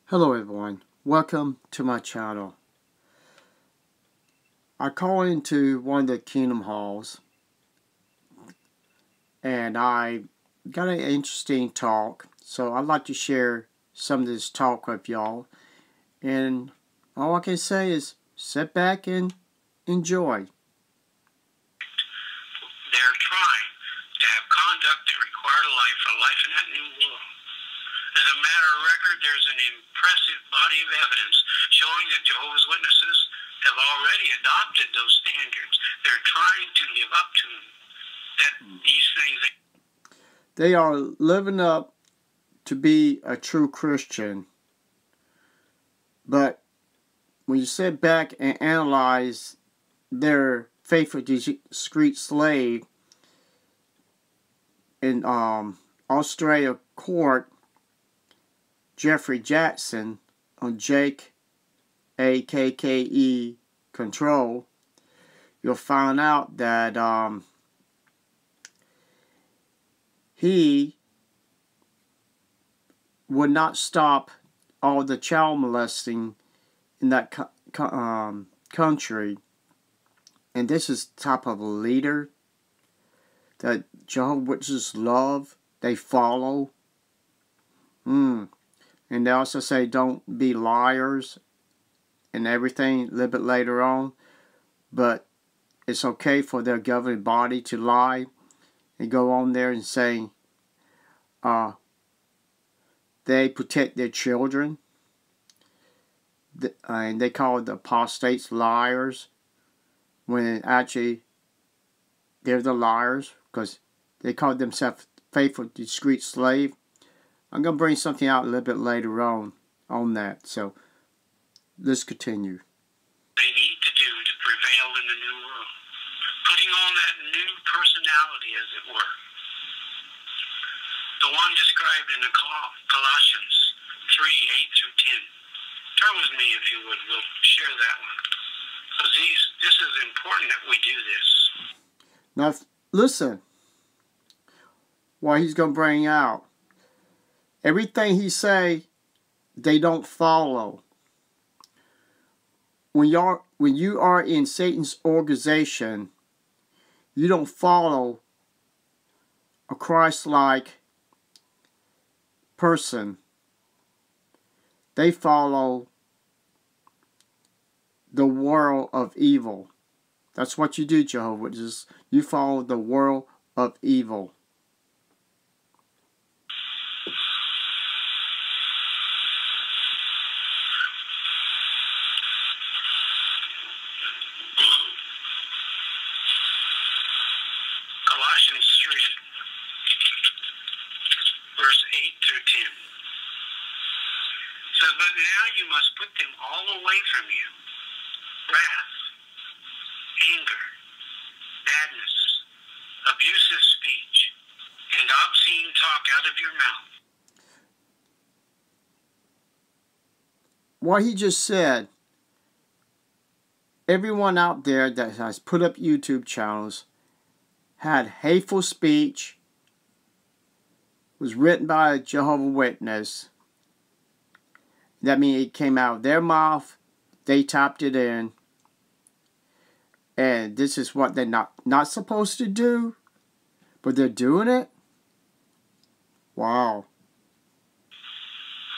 Hello everyone, welcome to my channel. I call into one of the Kingdom Halls and I got an interesting talk, so I'd like to share some of this talk with y'all, and all I can say is sit back and enjoy. They're trying to have conduct that required a life in that new world. As a matter of record, there's an impressive body of evidence showing that Jehovah's Witnesses have already adopted those standards. They're trying to live up to them. That these things... They are living up to be a true Christian. But when you sit back and analyze their faithful, discreet slave in Australia court, Jeffrey Jackson, on Jake AKKE control, you'll find out that he would not stop all the child molesting in that country. And this is type of a leader that Jehovah's Witnesses love, they follow. And they also say don't be liars and everything a little bit later on. But it's okay for their governing body to lie and go on there and say they protect their children. And they call the apostates liars, when actually they're the liars because they call themselves faithful, discreet slave. I'm going to bring something out a little bit later on that. So let's continue. They need to do to prevail in the new world. Putting on that new personality, as it were. The one described in the Colossians 3:8-10. Turn with me if you would. We'll share that one. Because this is important that we do this. Now listen, what he's going to bring out. Everything he say, they don't follow. When you are in Satan's organization, you don't follow a Christ-like person. They follow the world of evil. That's what you do, Jehovah's Witnesses. You follow the world of evil. Colossians 3, verse 8-10. Says, but now you must put them all away from you. Wrath, anger, badness, abusive speech, and obscene talk out of your mouth. What he just said, everyone out there that has put up YouTube channels had hateful speech, was written by a Jehovah's Witness. That means it came out of their mouth, they typed it in, and this is what they're not supposed to do, but they're doing it? Wow.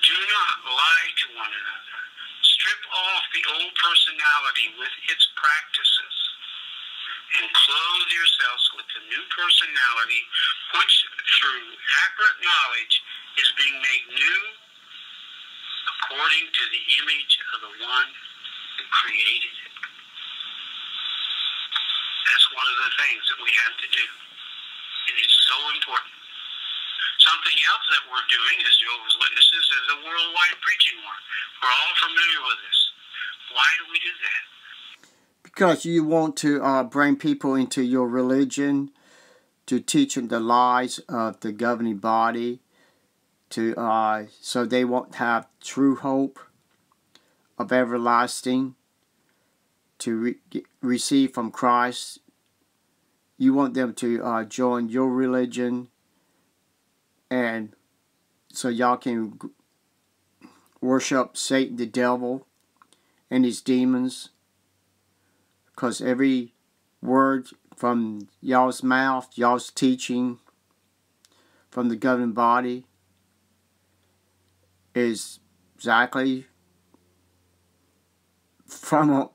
Do not lie to one another. Strip off the old personality with its practices, and clothe yourselves with the new personality, which through accurate knowledge is being made new according to the image of the one who created it. That's one of the things that we have to do. And it's so important. Something else that we're doing as Jehovah's Witnesses is a worldwide preaching war. We're all familiar with this. Why do we do that? Because you want to bring people into your religion, to teach them the lies of the governing body, so they won't have true hope of everlasting to receive from Christ. You want them to join your religion, and so y'all can worship Satan, the devil, and his demons. Because every word from y'all's mouth, y'all's teaching from the governing body is exactly from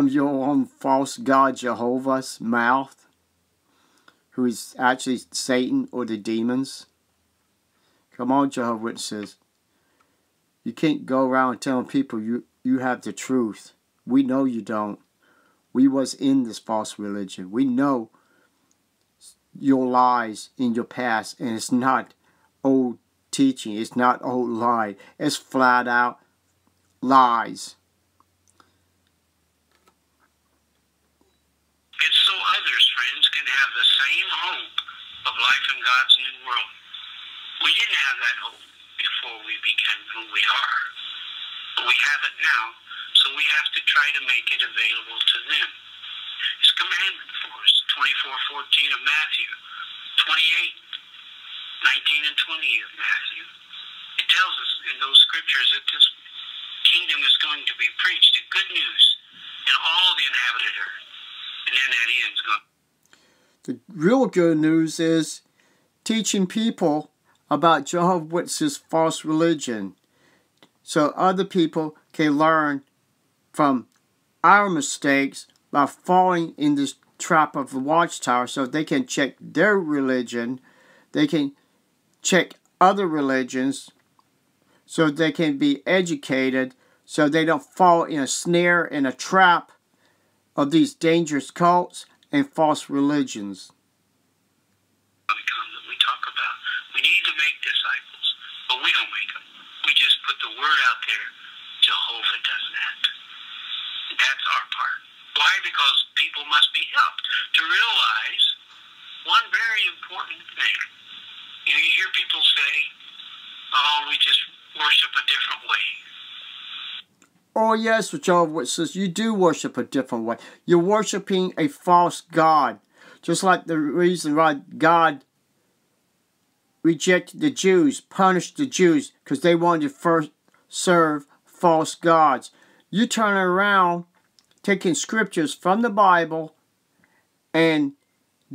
your own false God Jehovah's mouth, who is actually Satan or the demons. Come on, Jehovah's Witnesses. You can't go around telling people you have the truth. We know you don't. We was in this false religion. We know your lies in your past, and it's not old teaching. It's not old lie. It's flat out lies. It's so others, friends, can have the same hope of life in God's new world. We didn't have that hope before we became who we are. But we have it now, so we have to try to make it available to them. It's a commandment for us, 24:14 of Matthew, 28:19 and 20 of Matthew. It tells us in those scriptures that this kingdom is going to be preached, the good news, in all the inhabited earth. And then that ends going. The real good news is teaching people about Jehovah's Witnesses' false religion, so other people can learn from our mistakes by falling in this trap of the watchtower, so they can check their religion, they can check other religions, so they can be educated, so they don't fall in a snare, in a trap of these dangerous cults and false religions. We talk about we need to make disciples, but we don't make them. We just put the word out there. Jehovah does that. That's our part. Why? Because people must be helped to realize one very important thing. You hear people say, oh, we just worship a different way. Oh yes, Jehovah's Witnesses, you do worship a different way. You're worshiping a false God. Just like the reason why God rejected the Jews, punished the Jews, because they wanted to first serve false gods. You turn around, taking scriptures from the Bible, and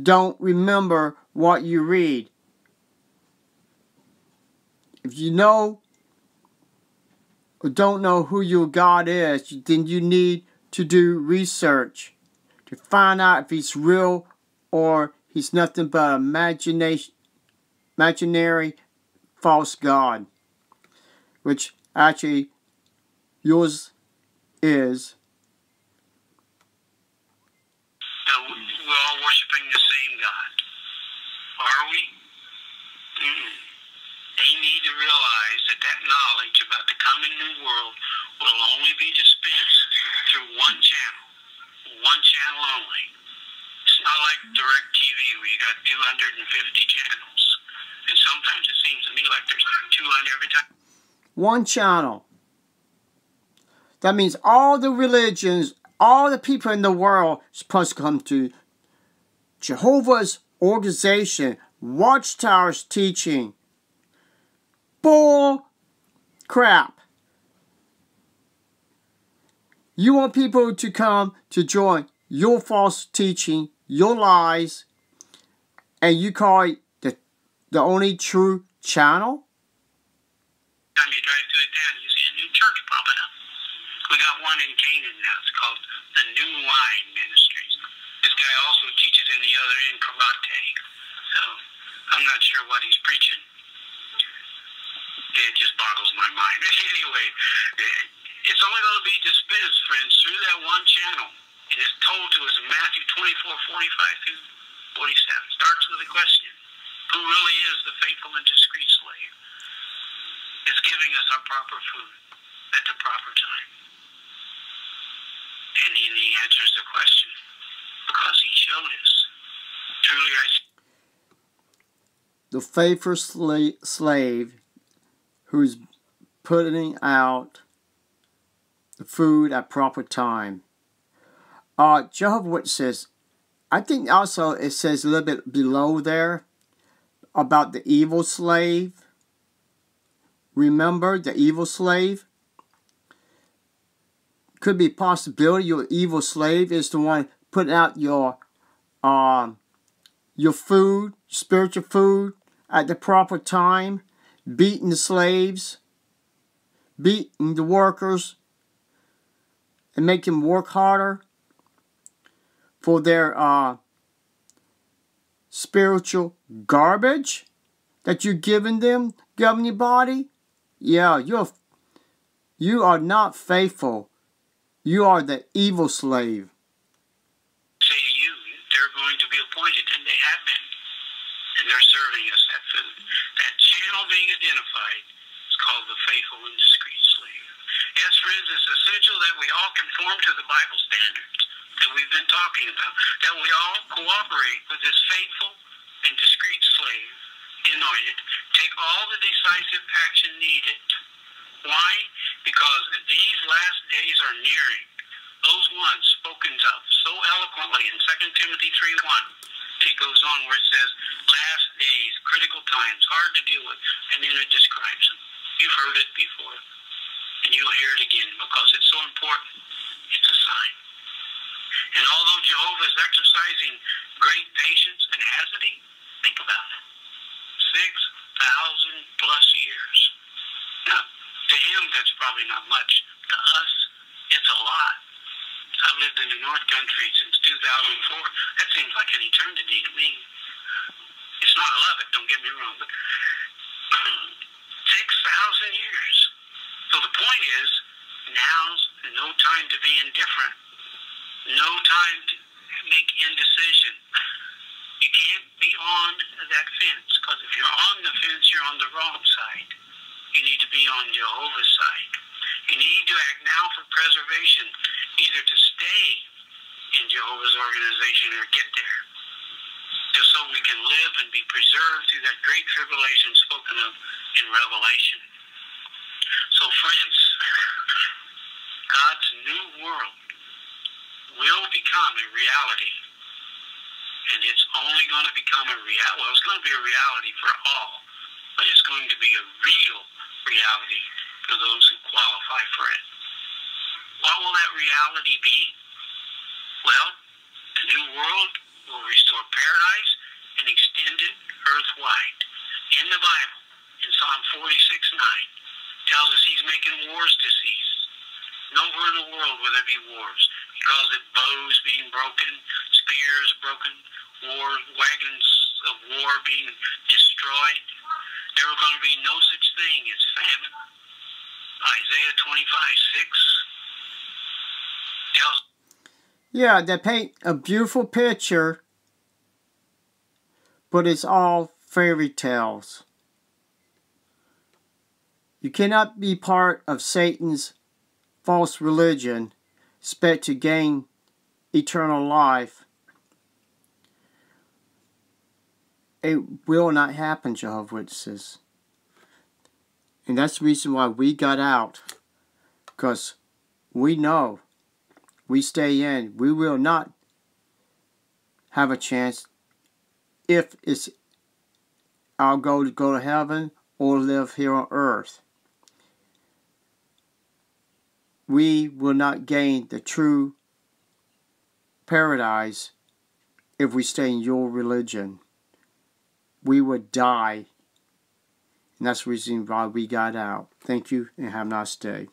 don't remember what you read. If you know or don't know who your God is, then you need to do research to find out if he's real or he's nothing but an imaginary false God, which actually yours is. We're all worshiping the same God. Are we? They need to realize that knowledge about the coming new world will only be dispensed through one channel only. It's not like direct TV where you got 250 channels. And sometimes it seems to me like there's 200 every time. One channel. That means all the religions, all the people in the world are supposed to come to Jehovah's organization, Watchtower's teaching. Bull crap. You want people to come to join your false teaching, your lies, and you call it the only true channel? Time you drive through the town, you see a new church popping up. We got one in Canaan now. It's called the New Wine Ministries. This guy also teaches in the other end karate. So I'm not sure what he's preaching. It just boggles my mind. Anyway, it's only going to be dispensed, friends, through that one channel. It is told to us in Matthew 24:45 through 47. Starts with a question. Who really is the faithful and discreet slave? It's giving us our proper food at the proper time. And he answers the question because he showed us. Truly I say. The faithful slave who's putting out the food at proper time. Jehovah's Witnesses, I think also it says a little bit below there about the evil slave. Remember the evil slave? could be a possibility your evil slave is the one putting out your food, spiritual food, at the proper time, beating the slaves, beating the workers, and making them work harder for their spiritual garbage that you're giving them, governing body. Yeah, you are not faithful. You are the evil slave. Say to you, they're going to be appointed, and they have been, and they're serving us that food. That channel being identified is called the faithful and discreet slave. Yes, friends, it's essential that we all conform to the Bible standards that we've been talking about, that we all cooperate with this faithful and discreet slave, anointed, take all the decisive action needed. Why? Because these last days are nearing. Those ones spoken of so eloquently in 2 Timothy 3:1. It goes on where it says, last days, critical times, hard to deal with, and then it describes them. You've heard it before, and you'll hear it again because it's so important. It's a sign. And although Jehovah is exercising great patience and hasn't he? Think about it. 6,000 plus years. Now, to him, that's probably not much. To us, it's a lot. I've lived in the North Country since 2004. That seems like an eternity to me. It's not, I love it, don't get me wrong, but 6,000 years. So the point is, now's no time to be indifferent. No time to make indecision. You can't be on that fence, because if you're on the fence, you're on the wrong side. You need to be on Jehovah's side. You need to act now for preservation, either to stay in Jehovah's organization or get there, just so we can live and be preserved through that great tribulation spoken of in Revelation. So friends, God's new world will become a reality. And it's only going to become a reality. Well, it's going to be a reality for all, but it's going to be a real reality for those who qualify for it. What will that reality be? Well, the new world will restore paradise and extend it earthwide. In the Bible, in Psalm 46:9, tells us he's making wars to cease. Nowhere in the world will there be wars. He calls it bows being broken, spears broken, wagons of war being destroyed. There are going to be no such thing as famine. Isaiah 25:6 tells. Yeah, they paint a beautiful picture, but it's all fairy tales. You cannot be part of Satan's false religion, expect to gain eternal life. It will not happen, Jehovah's Witnesses. And that's the reason why we got out. Because we know, we stay in, we will not have a chance if it's our goal to go to heaven or live here on earth. We will not gain the true paradise if we stay in your religion. We would die. And that's the reason why we got out. Thank you and have a nice day.